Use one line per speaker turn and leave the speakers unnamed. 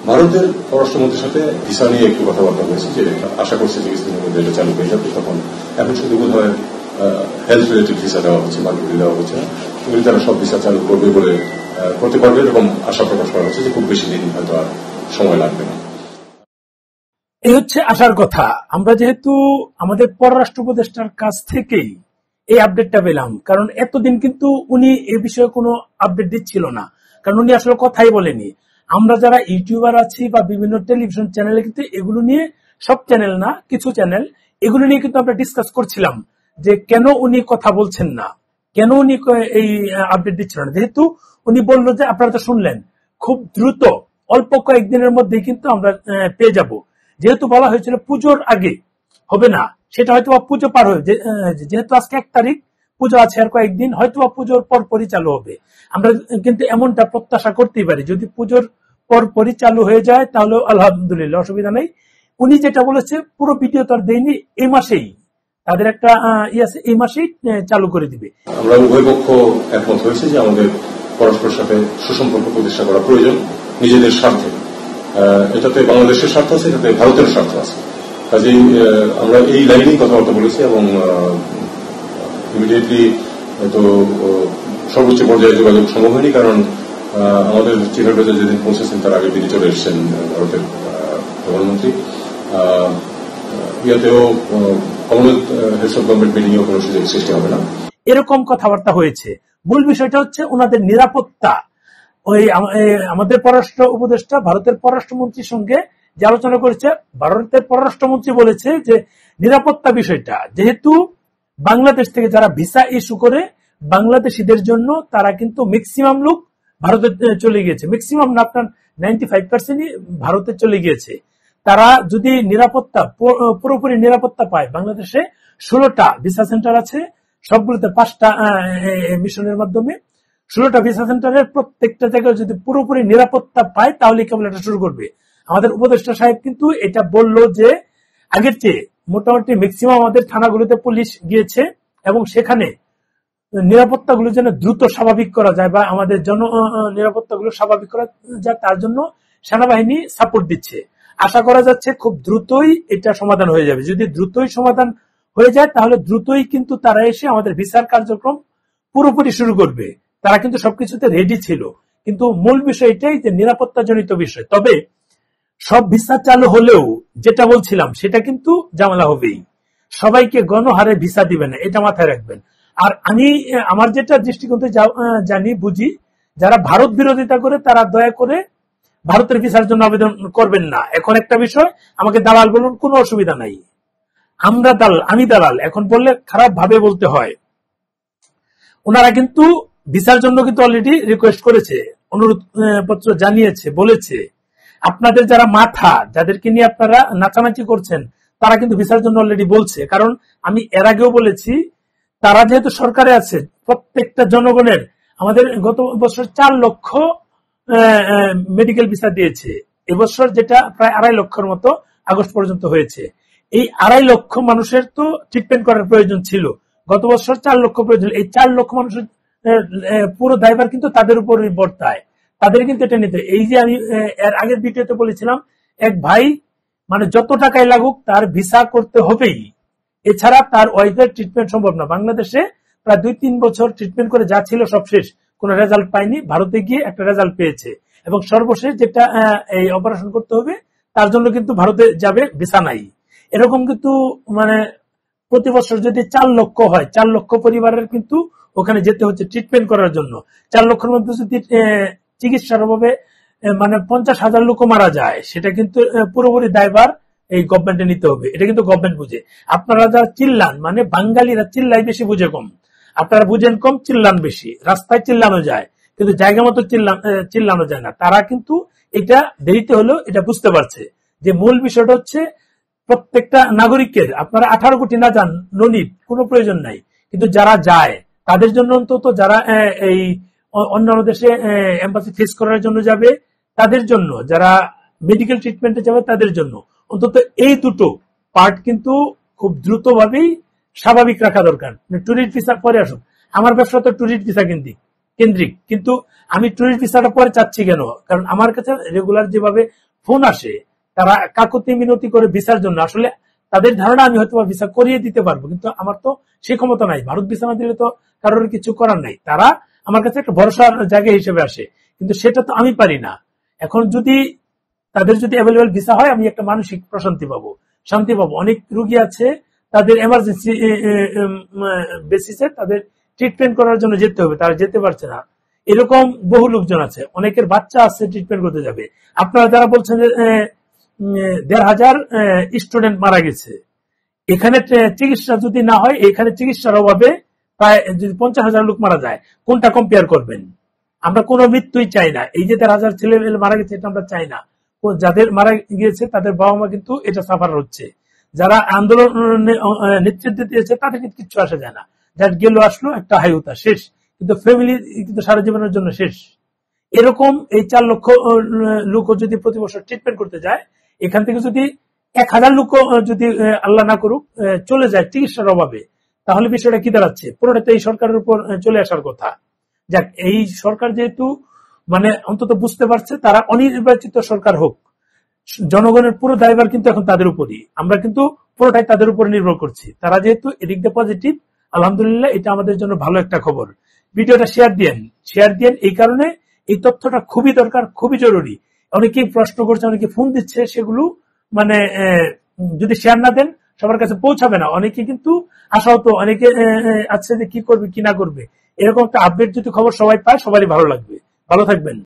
ভারতের পররাষ্ট্রমন্ত্রীর সাথে ভিসা নিয়ে একটু কথাবার্তা হয়েছে, যে আশা করছে যে কিছুদিনের মধ্যে এটা চালু হয়ে যাবে। তখন এখন শুধু বোধ হয় হেলথ রিলেটেড ভিসা দেওয়া হচ্ছে, বাকিগুলি দেওয়া হচ্ছে না। এগুলি তারা সব ভিসা চালু করবে বলে করতে পারবে, এরকম আশা প্রকাশ করা হচ্ছে যে খুব বেশি দিন হয়তো আর সময় লাগবে না।
এই হচ্ছে আশার কথা। আমরা যেহেতু আমাদের পররাষ্ট্র উপদেষ্টার কাছ থেকেই এই আপডেটটা পেলাম, কারণ এতদিন কিন্তু উনি এ বিষয়ে কোনো আপডেট দিচ্ছিল না, কারণ উনি আসলে কথাই বলেনি। আমরা যারা ইউটিউবার আছি বা বিভিন্ন টেলিভিশন চ্যানেলে কিন্তু এগুলো নিয়ে, সব চ্যানেল না, কিছু চ্যানেল এগুলো নিয়ে কিন্তু আমরা ডিসকাস করছিলাম যে কেন উনি কথা বলছেন না, কেন উনি এই আপডেট দিচ্ছেন না। যেহেতু উনি বললো যে আপনারা তো শুনলেন খুব দ্রুত অল্প কয়েকদিনের মধ্যেই কিন্তু আমরা পেয়ে যাব। যেহেতু বলা হয়েছিল পুজোর আগে হবে না, সেটা হয়তো পুজো পার হয়ে, যেহেতু আজকে 1 তারিখ, পুজো আছে আর কয়েকদিন, হয়তো পুজোর পরপরই চালু হবে। আমরা কিন্তু এমনটা প্রত্যাশা করতেই পারি, যদি পুজোর পরপরই চালু হয়ে যায় তাহলে আলহামদুলিল্লাহ, অসুবিধা নেই। উনি যেটা বলেছে পুরো ভিডিও তো আর দেয়নি, এই মাসেই তাদের একটা আছে, এই মাসেই চালু করে দিবে।
আমরা উভয় পক্ষ একমত হয়েছে যে আমাদের পরস্পরের সাথে সুসম্পর্ক প্রতিষ্ঠা করা প্রয়োজন নিজেদের স্বার্থে। এটাতে বাংলাদেশের স্বার্থ আছে, এটাতে ভারতের স্বার্থ আছে। কাজেই আমরা এই লাইনেই কথাবার্তা বলেছি এবং ইমিডিয়েটলি তো সর্বোচ্চ পর্যায়ে যোগাযোগ সম্ভব হয়নি, কারণ আমাদের চিফ অ্যাডভাইজার যেদিন পৌঁছেছেন তার আগের দিনই চলে এসেছেন ভারতের প্রধানমন্ত্রী। ইয়াতেও কমনওয়েলথ হেডস অফ গভর্নমেন্ট মিটিংয়েও কোনো সুযোগ সৃষ্টি হবে না,
এরকম কথাবার্তা হয়েছে। মূল বিষয়টা হচ্ছে ওনাদের নিরাপত্তা। ওই আমাদের পররাষ্ট্র উপদেষ্টা ভারতের পররাষ্ট্রমন্ত্রীর সঙ্গে যে আলোচনা করেছে, ভারতের পররাষ্ট্রমন্ত্রী বলেছে যে নিরাপত্তা বিষয়টা, যেহেতু বাংলাদেশ থেকে যারা ভিসা ইস্যু করে বাংলাদেশিদের জন্য, তারা কিন্তু ম্যাক্সিমাম লোক ভারতে চলে গিয়েছে, ম্যাক্সিমাম না, আপনার 95% ভারতে চলে গিয়েছে। তারা যদি নিরাপত্তা, পুরোপুরি নিরাপত্তা পায়, বাংলাদেশে 16টা ভিসা সেন্টার আছে, সবগুলোতে 5টা মিশনের মাধ্যমে 16টা ভিসা সেন্টারের প্রত্যেকটা জায়গায় যদি পুরোপুরি নিরাপত্তা পায়, তাহলে কেবল এটা শুরু করবে। আমাদের উপদেষ্টা সাহেব কিন্তু এটা বলল যে আগের চেয়ে মোটামুটি ম্যাক্সিমাম আমাদের থানাগুলোতে পুলিশ গিয়েছে এবং সেখানে নিরাপত্তাগুলো যেন দ্রুত স্বাভাবিক করা যায় বা আমাদের নিরাপত্তাগুলো স্বাভাবিক করা যায়, তার জন্য সেনাবাহিনী সাপোর্ট দিচ্ছে। আশা করা যাচ্ছে খুব দ্রুতই এটা সমাধান হয়ে যাবে। যদি দ্রুতই সমাধান হয়ে যায় তাহলে দ্রুতই কিন্তু তারা এসে আমাদের ভিসার কার্যক্রম পুরোপুরি শুরু করবে। তারা কিন্তু সবকিছুতে রেডি ছিল, কিন্তু মূল বিষয় এটাই যে নিরাপত্তা জনিত বিষয়। তবে সব ভিসা চালু হলেও যেটা বলছিলাম সেটা কিন্তু ঝামেলা হবেই, সবাইকে গণহারে ভিসা দিবে না, এটা মাথায় রাখবেন। আর আমি আমার যেটা দৃষ্টিকোণ জানি বুঝি, যারা ভারত বিরোধিতা করে তারা দয়া করে ভারতের ভিসার জন্য আবেদন করবেন না। এখন একটা বিষয়, আমাকে দালাল বলুন, কোনো অসুবিধা নাই, আমি দালাল এখন বললে খারাপ ভাবে বলতে হয়। ওনারা কিন্তু ভিসার জন্য কিন্তু অলরেডি রিকোয়েস্ট করেছে, অনুরোধ পত্র জানিয়েছে, বলেছে। আপনাদের যারা মাথা, যাদেরকে নিয়ে আপনারা নাচানাচি করছেন, তারা কিন্তু ভিসার জন্য অলরেডি বলছে। কারণ আমি এর আগেও বলেছি, তারা যেহেতু সরকারে আছে, প্রত্যেকটা জনগণের, আমাদের গত বছর 4 লক্ষ মেডিকেল ভিসা দিয়েছে, এবছর যেটা প্রায় 2.5 লক্ষের মতো আগস্ট পর্যন্ত হয়েছে। এই 2.5 লক্ষ মানুষের তো ট্রিটমেন্ট করার প্রয়োজন ছিল, গত বছর 4 লক্ষ প্রয়োজন। এই 4 লক্ষ মানুষের পুরো দায়ভার কিন্তু তাদের উপরই বর্তায়, তাদের কিন্তু এটা নিতে। এই যে আমি এর আগের ভিডিওতে বলেছিলাম, এক ভাই মানে যত টাকায় লাগুক তার ভিসা করতে হবেই, এছাড়া তার ওয়াইফের ট্রিটমেন্ট সম্ভব না। বাংলাদেশে প্রায় 2-3 বছর ট্রিটমেন্ট করে যা ছিল সব শেষ, কোনো রেজাল্ট পায়নি, ভারতে গিয়ে একটা রেজাল্ট পেয়েছে এবং সর্বশেষ যেটা এই অপারেশন করতে হবে তার জন্য কিন্তু ভারতে যাবে, ভিসা নাই। এরকম কিন্তু মানে প্রতি বছর যদি 4 লক্ষ হয়, 4 লক্ষ পরিবারের কিন্তু ওখানে যেতে হচ্ছে ট্রিটমেন্ট করার জন্য। 4 লক্ষের মধ্যে যদি চিকিৎসার অভাবে মানে 50,000 লোক মারা যায়, সেটা কিন্তু পুরোপুরি দায়ভার এই গভর্নমেন্টে নিতে হবে। এটা কিন্তু গভর্নমেন্ট বুঝে। আপনারা যারা চিল্লান, মানে বাঙালিরা চিল্লাই বেশি, বুঝে কম। আপনারা বুঝেন কম, চিল্লান বেশি। রাস্তায় চিল্লানো যায় কিন্তু জায়গা মতো চিল্লানো যায় না। তারা কিন্তু এটা দেরিতে হলেও এটা বুঝতে পারছে যে মূল বিষয়টা হচ্ছে প্রত্যেকটা নাগরিকের, আপনারা 18 কোটি না যান, ননিট, কোনো প্রয়োজন নাই, কিন্তু যারা যায় তাদের জন্য অন্তত, যারা এই অন্যান্য দেশে এম্বাসি ফেস করার জন্য যাবে তাদের জন্য, যারা মেডিকেল ট্রিটমেন্টে যাবে তাদের জন্য, অন্তত এই দুটো পার্ট কিন্তু খুব দ্রুতভাবেই স্বাভাবিক রাখা দরকার। ট্যুরিস্ট ভিসা পরে আসুন, আমার ব্যবসা তো ট্যুরিস্ট ভিসা কেন্দ্রিক, কিন্তু আমি ট্যুরিস্ট ভিসাটা পরে চাচ্ছি কেন? কারণ আমার কাছে রেগুলার যেভাবে ফোন আসে, তারা কাকুতি মিনতি করে ভিসার জন্য। আসলে তাদের ধারণা আমি হয়তো ভিসা করিয়ে দিতে পারবো, কিন্তু আমার তো সে ক্ষমতা নাই। ভারত ভিসা না দিলে তো কারোর কিছু করার নাই। তারা আমার কাছে একটা ভরসার জায়গা হিসেবে আসে, কিন্তু সেটা তো আমি পারি না। এখন যদি তাদের যদি অ্যাভেলেবেল ভিসা হয়, আমি একটা মানসিক প্রশান্তি পাবো, শান্তি পাবো। অনেক রুগী আছে তাদের এমার্জেন্সি বেসিসে তাদের ট্রিটমেন্ট করার জন্য যেতে হবে, তারা যেতে পারছে না। এরকম বহু লোকজন আছে, অনেকের বাচ্চা আছে ট্রিটমেন্ট করতে যাবে। আপনারা যারা বলছেন যে 1,500 স্টুডেন্ট মারা গেছে, এখানে চিকিৎসা যদি না হয়, এখানে চিকিৎসার অভাবে প্রায় যদি 50,000 লোক মারা যায়, কোনটা কম্পেয়ার করবেন? আমরা কোনো মৃত্যুই চাই না। এই যে 1,000 ছেলে মারা গেছে, এটা আমরা চাই না। যাদের মারা গিয়েছে তাদের বাবা মা কিন্তু এটা সাফার হচ্ছে। যারা আন্দোলনে নেতৃত্ব দিয়েছে তাদের কিন্তু কিচ্ছু আসা যায় না। যার গেল আসলো একটা হাইউতা শেষ, কিন্তু ফ্যামিলি কিন্তু সারা জীবনের জন্য শেষ। এরকম এই 4 লক্ষ লোক যদি প্রতি বছর ট্রিটমেন্ট করতে যায়, এখান থেকে যদি 1,000 লোক যদি আল্লাহ না করুক চলে যায় চিকিৎসার অভাবে, তাহলে বিষয়টা কি দাঁড়াচ্ছে? পুরোটা তো এই সরকারের উপর চলে আসার কথা। যাক, এই সরকার যেহেতু মানে অন্তত বুঝতে পারছে তারা অনির্বাচিত সরকার হোক, জনগণের পুরো দায়ভার কিন্তু এখন তাদের উপরই। আমরা কিন্তু পুরোটাই তাদের উপর নির্ভর করছি। তারা যেহেতু এদিক দিয়ে পজিটিভ, আলহামদুলিল্লাহ, এটা আমাদের জন্য ভালো একটা খবর। ভিডিওটা শেয়ার দিয়েন। এই কারণে এই তথ্যটা খুবই দরকার, খুবই জরুরি। অনেকেই প্রশ্ন করছে, অনেকে ফোন দিচ্ছে, সেগুলো মানে যদি শেয়ার না দেন সবার কাছে পৌঁছাবে না। অনেকে কিন্তু আশাহত, অনেকে আছে যে কি করবে কি না করবে। এরকম একটা আপডেট যদি খবর সবাই পায়, সবারই ভালো লাগবে। ভালো থাকবেন।